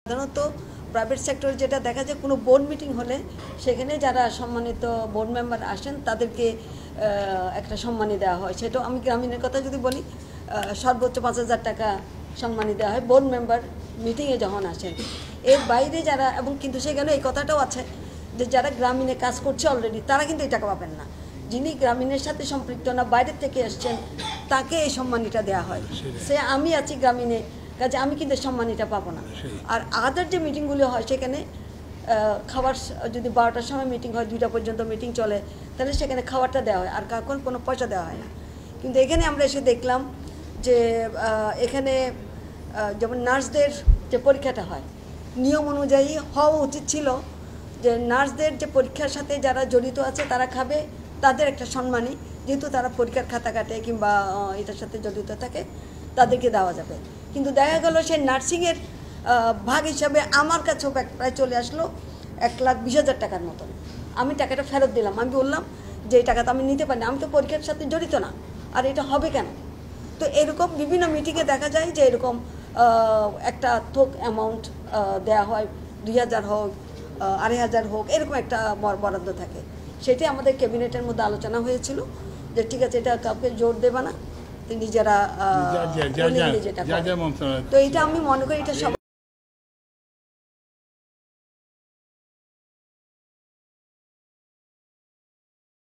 সাধারণত প্রাইভেট সেক্টরে যেটা দেখা যায় কোনো বোর্ড মিটিং হলে সেখানে যারা সম্মানিত বোর্ড মেম্বার আসেন তাদেরকে একটা সম্মানী দেওয়া হয়। সেটাও আমি গ্রামীণের কথা যদি বলি, সর্বোচ্চ ৫,০০০ টাকা সম্মানী দেওয়া হয় বোর্ড মেম্বার মিটিংয়ে যখন আসেন। এর বাইরে যারা, এবং কিন্তু সেখানে এই কথাটাও আছে যে যারা গ্রামীণে কাজ করছে অলরেডি তারা কিন্তু এই টাকা পাবেন না। যিনি গ্রামীণের সাথে সম্পৃক্ত না, বাইরের থেকে এসছেন, তাকে এই সম্মানীটা দেওয়া হয়। সে আমি আছি গ্রামীণে, কাজে আমি কিন্তু সম্মানীটা পাবো না। আর আদার যে মিটিংগুলো হয় সেখানে খাবার, যদি 12টার সময় মিটিং হয় 2টা পর্যন্ত মিটিং চলে, তাহলে সেখানে খাবারটা দেওয়া হয়, আর কাউকে কোনো পয়সা দেওয়া হয় না। কিন্তু এখানে আমরা এসে দেখলাম যে এখানে যেমন নার্সদের যে পরীক্ষাটা হয় নিয়ম অনুযায়ী হওয়া উচিত ছিল যে নার্সদের যে পরীক্ষার সাথে যারা জড়িত আছে তারা খাবে, তাদের একটা সম্মানী, যেহেতু তারা পরীক্ষার খাতা কাটে কিংবা এটার সাথে জড়িত থাকে, তাদেরকে দেওয়া যাবে। কিন্তু দেখা গেল সেই নার্সিংয়ের ভাগ হিসাবে আমার কাছেও প্রায় চলে আসলো 1,20,000 টাকার মতন। আমি টাকাটা ফেরত দিলাম। আমি বললাম যে এই টাকাটা আমি নিতে পারি না, আমি তো পরীক্ষার সাথে জড়িত না, আর এটা হবে কেন? তো এরকম বিভিন্ন মিটিংয়ে দেখা যায় যে এরকম একটা থোক অ্যামাউন্ট দেওয়া হয়, 2,000 হোক, 2,500 হোক, এরকম একটা বরাদ্দ থাকে। সেটাই আমাদের ক্যাবিনেটের মধ্যে আলোচনা হয়েছিল যে ঠিক আছে, এটা কাউকে জোর দেবে না, নিজেরা। তো এটা আমি মনে করি এটা সব